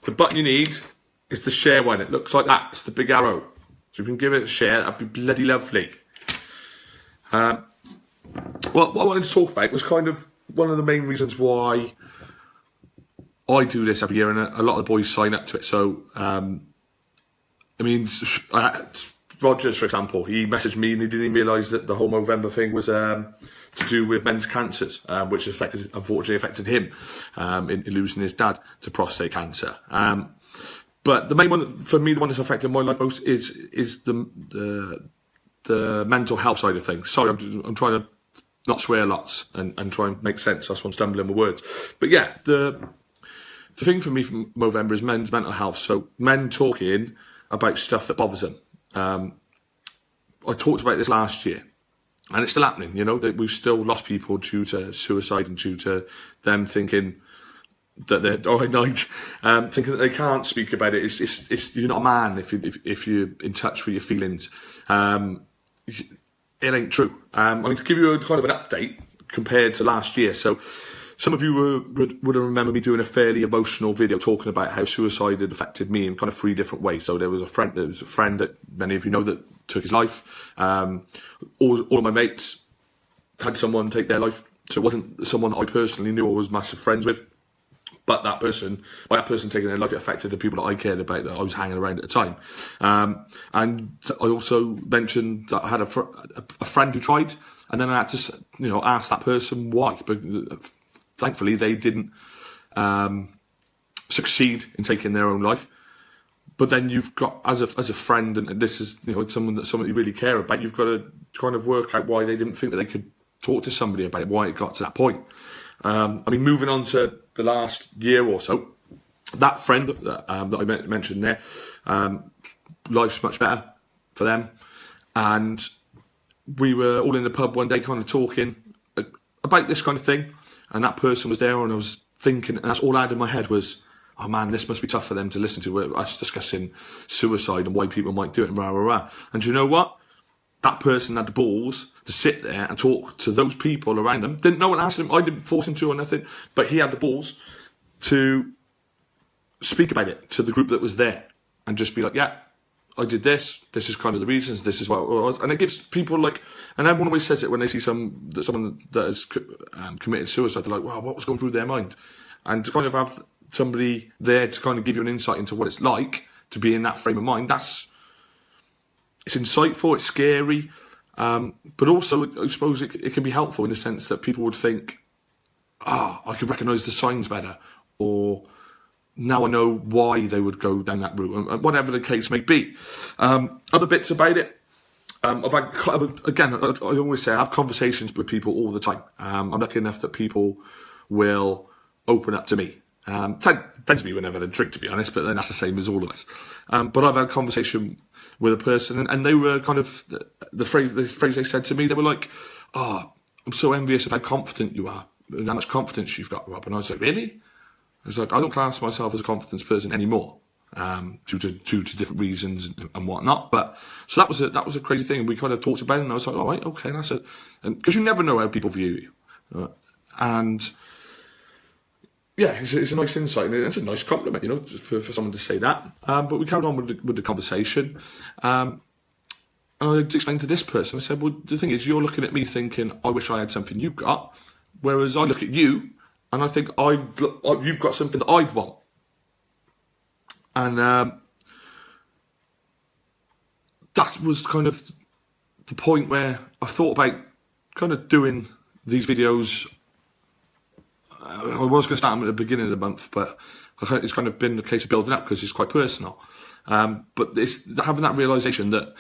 The button you need is the share one. It looks like that. It's the big arrow. So if you can give it a share, that'd be bloody lovely. Well, what I wanted to talk about was kind of one of the main reasons why I do this every year, and a lot of the boys sign up to it. So, I mean, Rogers, for example, he messaged me and he didn't even realise that the whole Movember thing was to do with men's cancers, which unfortunately affected him in losing his dad to prostate cancer. But the main one for me, the one that's affected my life most, is the mental health side of things. Sorry, I'm trying to not swear lots and try and make sense. That's why I'm stumbling with words. But yeah, the thing for me from Movember is men's mental health. So men talking about stuff that bothers them. I talked about this last year, and it's still happening. You know, that we've still lost people due to suicide and due to them thinking that they're dying, thinking that they can't speak about it. It's you're not a man if you're in touch with your feelings. It ain't true. I mean, to give you a kind of an update compared to last year. So some of you would remember me doing a fairly emotional video talking about how suicide had affected me in kind of 3 different ways. So there was a friend that many of you know that took his life. All of my mates had someone take their life. So it wasn't someone that I personally knew or was massive friends with. But by that person taking their life, it affected the people that I cared about, that I was hanging around at the time. And I also mentioned that I had a friend who tried, and then I had to, ask that person why. But thankfully, they didn't succeed in taking their own life. But then you've got, as a friend, and this is someone you really care about, you've got to kind of work out why they didn't think that they could talk to somebody about it, why it got to that point. I mean, moving on to the last year or so, that friend that I mentioned there, life's much better for them. And we were all in the pub one day kind of talking about this kind of thing. And that person was there, and I was thinking, and that's all I had in my head was, oh man, this must be tough for them to listen to, us discussing suicide and why people might do it and rah, rah, rah. And you know what? That person had the balls to sit there and talk to those people around them. No one asked him, I didn't force him to or nothing, but he had the balls to speak about it to the group that was there and just be like, yeah, I did this is kind of the reasons, this is what it was. And it gives people and everyone always says it when they see someone that has committed suicide, they're like, wow, what was going through their mind? And to kind of have somebody there to kind of give you an insight into what it's like to be in that frame of mind, it's insightful, it's scary, but also I suppose it can be helpful in the sense that people would think, I could recognise the signs better, or now I know why they would go down that route, and whatever the case may be. Other bits about it, I've had, again, I always say I have conversations with people all the time. I'm lucky enough that people will open up to me. Tends to be whenever they drink, to be honest, but then that's the same as all of us. But I've had a conversation with a person, and they were kind of the phrase they said to me. They were like, I'm so envious of how confident you are, and how much confidence you've got, Rob. And I was like, really? I was like, I don't class myself as a confidence person anymore, due to different reasons and whatnot. But so that was a crazy thing. And we kind of talked about it, and I was like, all right, okay, that's it. And because you never know how people view you, and yeah, it's a nice insight, and it's a nice compliment, for someone to say that. But we carried on with the conversation, and I explained to this person. I said, "Well, the thing is, you're looking at me thinking, I wish I had something you've got, whereas I look at you and I think you've got something that I'd want." And that was kind of the point where I thought about kind of doing these videos. I was going to start them at the beginning of the month, but it's kind of been a case of building up because it's quite personal. But it's having that realisation that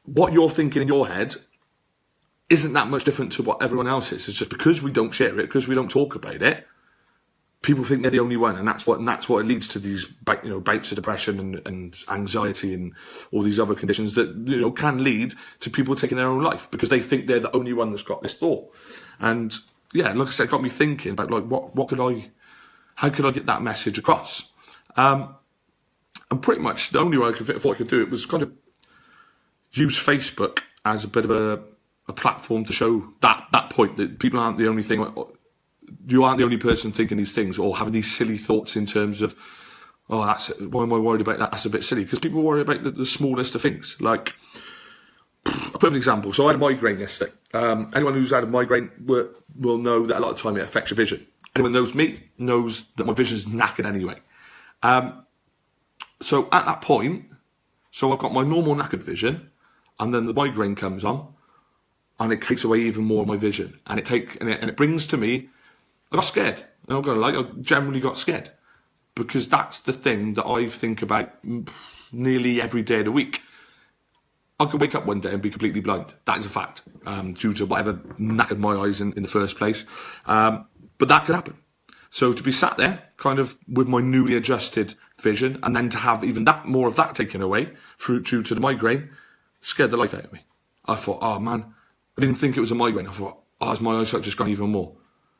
what you're thinking in your head isn't that much different to what everyone else is. It's just because we don't share it, because we don't talk about it, people think they're the only one, and that's what it leads to these bouts of depression and anxiety and all these other conditions that can lead to people taking their own life because they think they're the only one that's got this thought. And yeah, like I said, it got me thinking about how could I get that message across? And pretty much the only way I thought I could do it was kind of use Facebook as a bit of a platform to show that point that people aren't the only thing. You aren't the only person thinking these things or having these silly thoughts in terms of, oh, why am I worried about that? That's a bit silly. Because people worry about the smallest of things. Like, a perfect example. So I had a migraine yesterday. Anyone who's had a migraine will know that a lot of time it affects your vision. Anyone knows me knows that my vision's knackered anyway. So at that point, so I've got my normal knackered vision, and then the migraine comes on, and it takes away even more of my vision. And it brings to me, I got scared. I'm not gonna lie, I generally got scared. Because that's the thing that I think about nearly every day of the week. I could wake up one day and be completely blind. That is a fact, due to whatever knackered my eyes in the first place. But that could happen. So to be sat there, kind of with my newly adjusted vision, and then to have even more of that taken away due to the migraine, scared the life out of me. I thought, oh man, I didn't think it was a migraine. I thought, oh, has my eyesight just gone even more?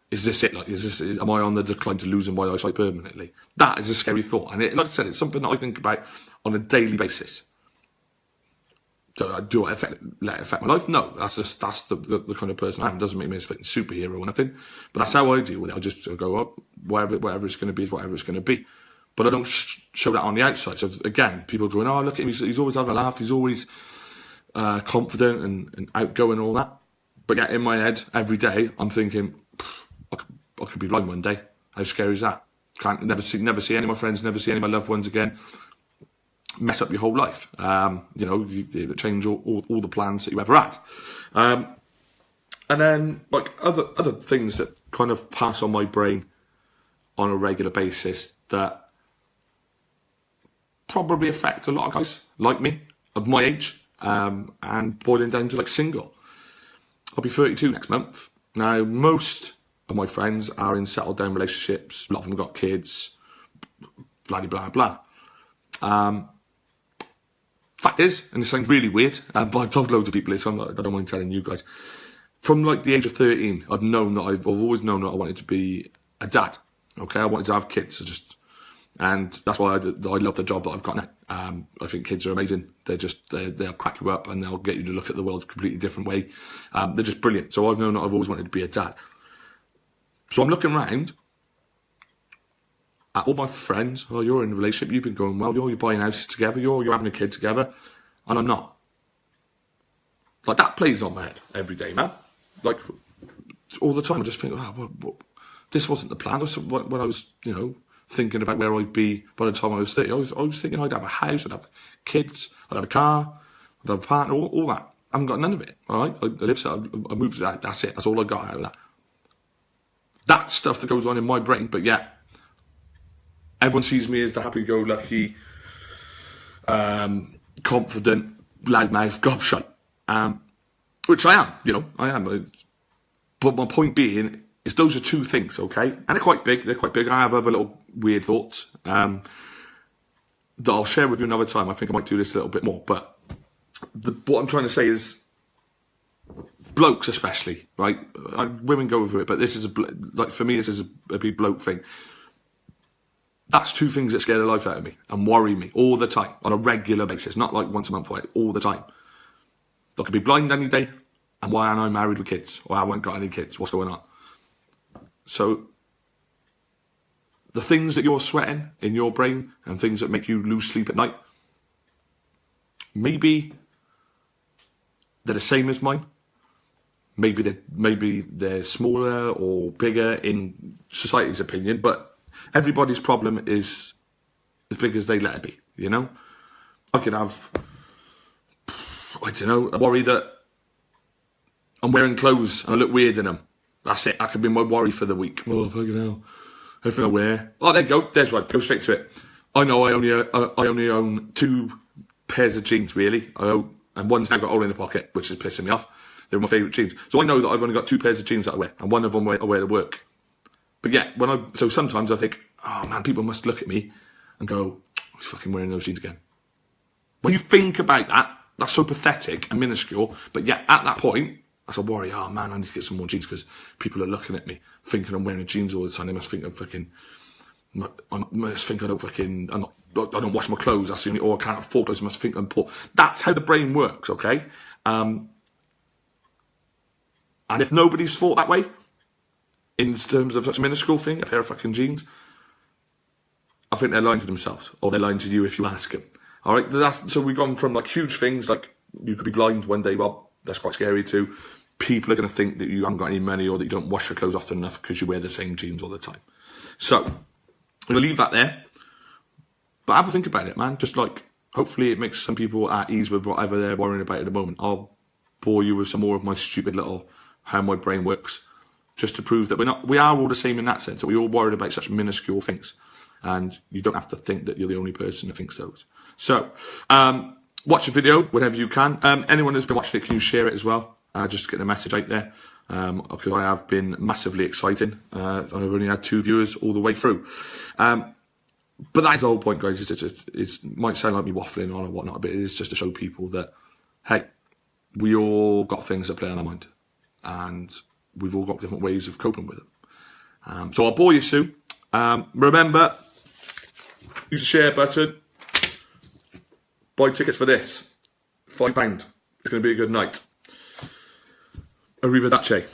Is this it? Like, am I on the decline to losing my eyesight permanently? That is a scary thought. And like I said, it's something that I think about on a daily basis. Do I let it affect my life? No, that's the kind of person I am. It doesn't make me a superhero or nothing. But that's how I deal with it. I just go up, whatever it's going to be is whatever it's going to be. But I don't show that on the outside. So again, people going, oh, look at him, he's always having a laugh, he's always confident and outgoing and all that. But yeah, in my head, every day, I'm thinking, I could be blind one day. How scary is that? Can't never see any of my friends, never see any of my loved ones again. Mess up your whole life. You change all the plans that you ever had. And then like other things that kind of pass on my brain on a regular basis that probably affect a lot of guys like me of my age, and boiling down to like single. I'll be 32 next month. Now, most of my friends are in settled down relationships. A lot of them got kids. Blah blah blah. Fact is, and it sounds really weird, but I've told loads of people this, so I don't mind telling you guys. From like the age of 13, I've always known that I wanted to be a dad. Okay, I wanted to have kids. And that's why I love the job that I've got now. I think kids are amazing. They'll crack you up and they'll get you to look at the world a completely different way. They're just brilliant. So I've known that I've always wanted to be a dad. So I'm looking around at all my friends. Oh, you're in a relationship, you've been going well, you're buying houses together, you're having a kid together, and I'm not. Like, that plays on my head every day, man. Like, all the time I just think, this wasn't the plan. When I was, thinking about where I'd be by the time I was 30, I was thinking I'd have a house, I'd have kids, I'd have a car, I'd have a partner, all that. I haven't got none of it, all right? I moved to that, that's it, that's all I got out of that. That's stuff that goes on in my brain, but yeah, everyone sees me as the happy-go-lucky, confident, loudmouth gobshite, which I am, I am. But my point being is those are two things, okay? And they're quite big. I have other little weird thoughts that I'll share with you another time. I think I might do this a little bit more. But what I'm trying to say is, blokes especially, right? Women go over it, but this is for me, this is a big bloke thing. That's two things that scare the life out of me and worry me all the time on a regular basis, not like once a month, right? All the time. I could be blind any day, and why aren't I married with kids? Or I haven't got any kids? What's going on? So, the things that you're sweating in your brain and things that make you lose sleep at night, maybe they're the same as mine. Maybe they're smaller or bigger in society's opinion, but everybody's problem is as big as they let it be, I could have, a worry that I'm wearing clothes and I look weird in them. That's it. That could be my worry for the week. Oh, fucking hell. Everything I wear. Oh, there you go. There's one. Go straight to it. I know I only own 2 pairs of jeans, really. And one's now got a hole in the pocket, which is pissing me off. They're my favourite jeans. So I know that I've only got 2 pairs of jeans that I wear, and one of them I wear to work. But yeah, so sometimes I think, oh man, people must look at me and go, he's fucking wearing those jeans again. When you think about that, that's so pathetic and minuscule. But yeah, at that point, that's a worry. Oh man, I need to get some more jeans because people are looking at me, thinking I'm wearing jeans all the time. They must think I'm fucking. I must think I don't wash my clothes. That's the only, or I can't afford clothes. I must think I'm poor. That's how the brain works, okay? And if nobody's thought that way, in terms of such a minuscule thing, a pair of fucking jeans, I think they're lying to themselves, or they're lying to you if you ask them. All right, so we've gone from like huge things like you could be blind one day. Well, that's quite scary too. People are going to think that you haven't got any money or that you don't wash your clothes often enough because you wear the same jeans all the time. So I'm going to leave that there. But have a think about it, man. Just like, hopefully it makes some people at ease with whatever they're worrying about at the moment. I'll bore you with some more of my stupid little how my brain works, just to prove that we are all the same in that sense, that we're all worried about such minuscule things. And you don't have to think that you're the only person that thinks those. So, watch the video whenever you can. Anyone who's been watching it, can you share it as well? Just to get the message out there. Because I have been massively exciting. I've only had 2 viewers all the way through. But that's the whole point, guys. It might sound like me waffling on or whatnot, but it is just to show people that, hey, we all got things that play on our mind. And we've all got different ways of coping with them. So I'll bore you soon. Remember, use the share button. Buy tickets for this. £5. It's going to be a good night. Arrivederci.